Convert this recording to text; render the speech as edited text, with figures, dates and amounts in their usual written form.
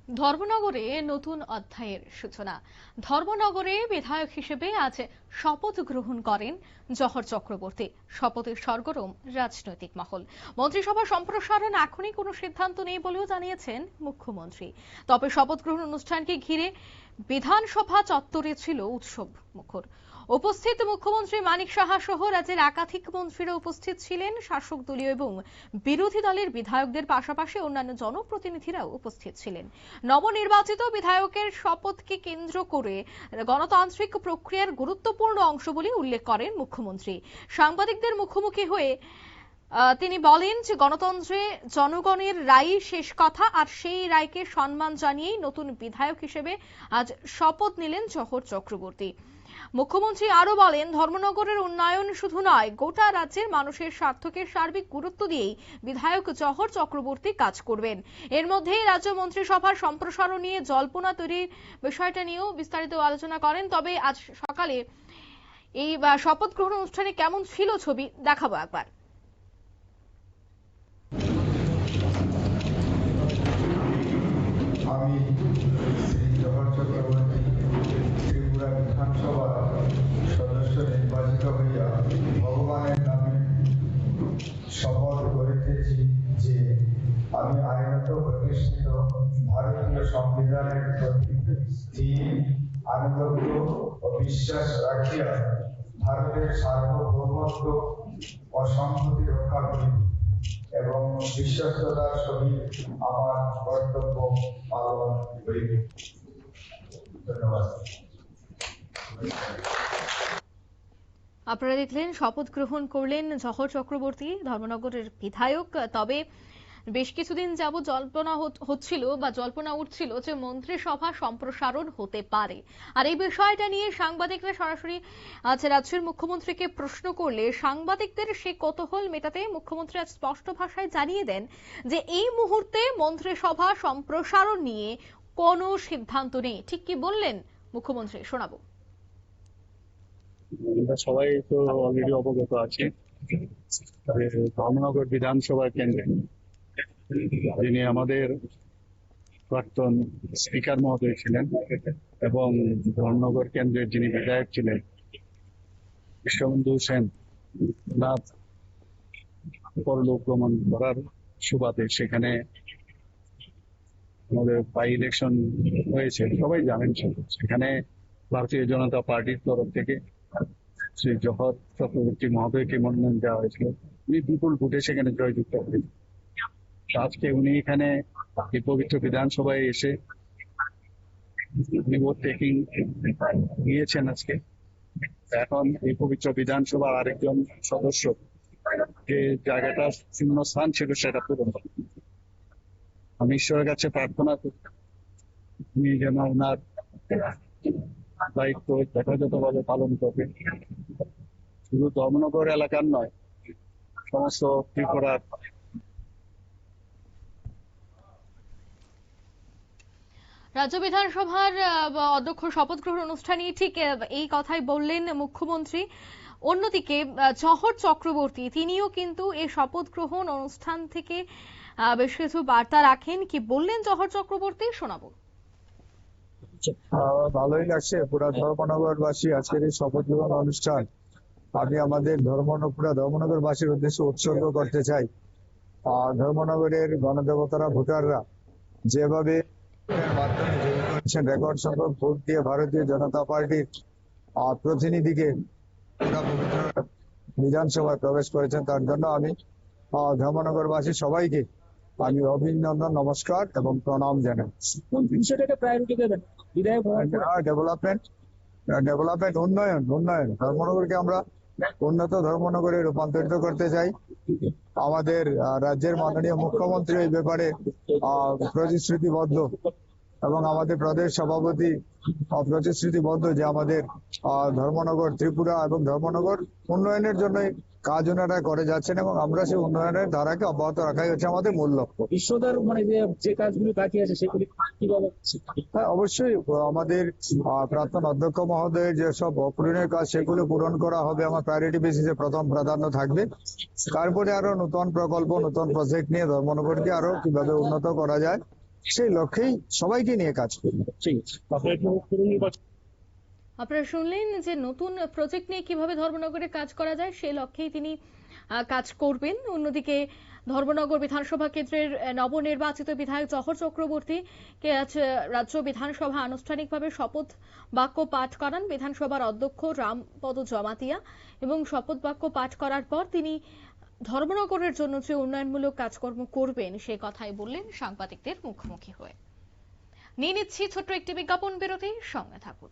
ধর্মনগরে নতুন অধ্যায়ের সূচনা। ধর্মনগরে বিধায়ক হিসেবে আজ শপথ গ্রহণ করেন জহর চক্রবর্তী। শপথের সরগরম রাজনৈতিক মহল। মন্ত্রিসভা সম্প্রসারণ এখনই কোনো সিদ্ধান্ত নেই বলেও জানিয়েছেন মুখ্যমন্ত্রী। তবে শপথ গ্রহণ অনুষ্ঠানকে ঘিরে বিধানসভা চত্বরে ছিল উৎসব মুখর। উপস্থিত মুখ্যমন্ত্রী মানিক সাহা সহ রাজ্যের একাধিক মন্ত্রীরা উপস্থিত ছিলেন। শাসক দলীয় এবং বিরোধী দলের বিধায়কদের পাশাপাশি অন্যান্য জনপ্রতিনিধিরাও উপস্থিত ছিলেন। নবনির্বাচিত বিধায়কের শপথকে কেন্দ্র করে গণতান্ত্রিক প্রক্রিয়ার গুরুত্বপূর্ণ অংশ বলে উল্লেখ করেন মুখ্যমন্ত্রী। সাংবাদিকদের মুখোমুখি হয়ে তিনি বলেন যে গণতন্ত্রে জনগণের রায় শেষ কথা, আর সেই রায়কে সম্মান জানিয়েই নতুন বিধায়ক হিসেবে আজ শপথ নিলেন জহর চক্রবর্তী। মুখ্যমন্ত্রী আরো বলেন, ধর্মনগরের উন্নয়ন শুধু নয়, গোটা রাজ্যের মানুষের স্বার্থকে সার্বিক গুরুত্ব দিয়েই বিধায়ক জহর চক্রবর্তী কাজ করবেন। এর মধ্যেই রাজ্য মন্ত্রিসভার সম্প্রসারণ নিয়ে জল্পনা তৈরির বিষয়টা নিয়েও বিস্তারিত আলোচনা করেন। তবে আজ সকালে এই শপথ গ্রহণ অনুষ্ঠানে কেমন ছিল ছবি দেখাবো একবার। আমি শ্রী জহর চক্রবর্তী ত্রিপুরা বিধানসভার সদস্য নির্বাচিত হইয়া ভগবানের নামে শপথ করিতেছি যে আমি আইনত প্রতিষ্ঠিত ভারতীয় সংবিধানের প্রতি স্থির আনুগত্য ও বিশ্বাস রাখিয়া ভারতের সার্বভৌমত্ব ও সংহতি রক্ষা করিব এবং বিশ্বস্ততার সহিত আমার কর্তব্য পালন করিব। ধন্যবাদ। আপনারা দেখলেন শপথ গ্রহণ করলেন জহর চক্রবর্তী, ধর্মনগরের বিধায়ক। তবে বেশ কিছুদিন যাবত জল্পনা উঠছিল যে মন্ত্রিসভা সম্প্রসারণ হতে পারে। আর এই বিষয়টা নিয়ে সাংবাদিকরা সরাসরি আজ রাজ্যের মুখ্যমন্ত্রীকে প্রশ্ন করলে সাংবাদিকদের সেই কৌতূহল মেটাতে মুখ্যমন্ত্রী আজ স্পষ্ট ভাষায় জানিয়ে দেন যে এই মুহূর্তে মন্ত্রিসভা সম্প্রসারণ নিয়ে কোনো সিদ্ধান্ত নেই। ঠিক কি বললেন মুখ্যমন্ত্রী, শোনাবো। আমরা সবাই তো অলরেডি অবগত আছি ধর্মনগর বিধানসভা কেন্দ্রে যিনি আমাদের প্রাক্তন স্পিকার মহোদয় ছিলেন এবং ধর্মনগর কেন্দ্রের যিনি বিধায়ক ছিলেন বিশ্ববন্ধু সেন, ওনার পরলোক গমন করার সুবাদে সেখানে আমাদের বাই ইলেকশন হয়েছে, সবাই জানেন। সেখানে ভারতীয় জনতা পার্টির তরফ থেকে শ্রী জহর চক্রবর্তী মহোদয়কে মনোনয়ন দেওয়া হয়েছিল। উনি বিপুল ভোটে সেখানে জয়যুক্ত হয়েছেন। আজকে উনি এখানে এই পবিত্র বিধানসভায় এসে উনি ভোট টেকিং নিয়েছেন আজকে। এখন এই পবিত্র বিধানসভার আরেকজন সদস্য যে জায়গাটা শূন্য স্থান ছিল সেটা পূরণ হবে। আমি ঈশ্বরের কাছে প্রার্থনা করি উনি যেন ওনার দায়িত্ব যথাযথভাবে পালন করবে, শুধু ধর্মনগর এলাকার নয়, সমস্ত ত্রিপুরার। রাজ্য বিধানসভার অধ্যক্ষ শপথ গ্রহণ অনুষ্ঠানে ঠিক এই কথাই বললেন মুখ্যমন্ত্রী। অন্যদিকে জহর চক্রবর্তী তিনিও কিন্তু এই শপথ গ্রহণ অনুষ্ঠান থেকে বেশ কিছু বার্তা রাখেন। কি বললেন জহর চক্রবর্তী, শোনাবো। ভালোই লাগছে পুরা ধর্মনগরবাসী আজকের এই শপথ গ্রহণ অনুষ্ঠান আমি আমাদের পুরা ধর্মনগরবাসীর উদ্দেশ্যে উৎসর্গ করতে চাই। ধর্মনগরের গণদেবতারা, ভোটাররা যেভাবে রেকর্ড সংখ্যক ভোট দিয়ে ভারতীয় জনতা পার্টির প্রতিনিধিকে বিধানসভায় প্রবেশ করেছেন, তার জন্য আমি ধর্মনগরবাসী সবাইকে আমি অভিনন্দন, নমস্কার এবং প্রণাম জানাই। ডেভেলপমেন্ট, উন্নয়ন ধর্মনগরকে আমরা উন্নত ধর্মনগরে রূপান্তরিত করতে চাই। আমাদের রাজ্যের মাননীয় মুখ্যমন্ত্রী এই ব্যাপারে প্রতিশ্রুতিবদ্ধ এবং আমাদের প্রদেশ সভাপতি প্রতিশ্রুতিবদ্ধ যে আমাদের ধর্মনগর, ত্রিপুরা এবং ধর্মনগর উন্নয়নের জন্য কাজ ওনারা করে যাচ্ছেন এবং আমরা সেই উন্নয়নের ধারাকে অব্যাহত রাখাই হচ্ছে আমাদের মূল লক্ষ্য। বিশ্বদার যে কাজগুলি বাকি আছে সেগুলি কিভাবে? হ্যাঁ, অবশ্যই আমাদের প্রাক্তন অধ্যক্ষ মহোদয়ের যেসব অপূরণের কাজ সেগুলো পূরণ করা হবে, আমার প্রায়োরিটি বেসিসে প্রথম প্রাধান্য থাকবে। তারপরে আরো নতুন প্রকল্প, নতুন প্রজেক্ট নিয়ে ধর্মনগরকে আরো কিভাবে উন্নত করা যায় সেই লক্ষ্যেই সবাইকে নিয়ে কাজ করি। ঠিক আছে, আপনার একটু নির্বাচন আপনারা শুনলেন যে নতুন প্রজেক্ট নিয়ে কিভাবে ধর্মনগরে কাজ করা যায় সেই লক্ষ্যেই তিনি কাজ করবেন। অন্যদিকে ধর্মনগর বিধানসভা কেন্দ্রের নবনির্বাচিত বিধায়ক জহর চক্রবর্তী কে আজ রাজ্য বিধানসভা আনুষ্ঠানিকভাবে শপথ বাক্য পাঠ করান বিধানসভার অধ্যক্ষ রামপদ জমাতিয়া এবং শপথ বাক্য পাঠ করার পর তিনি ধর্মনগরের জন্য যে উন্নয়নমূলক কাজকর্ম করবেন সে কথাই বললেন সাংবাদিকদের মুখোমুখি হয়ে। নিয়ে নিচ্ছি ছোট্ট একটি বিজ্ঞাপন বিরতি, সঙ্গে থাকুন।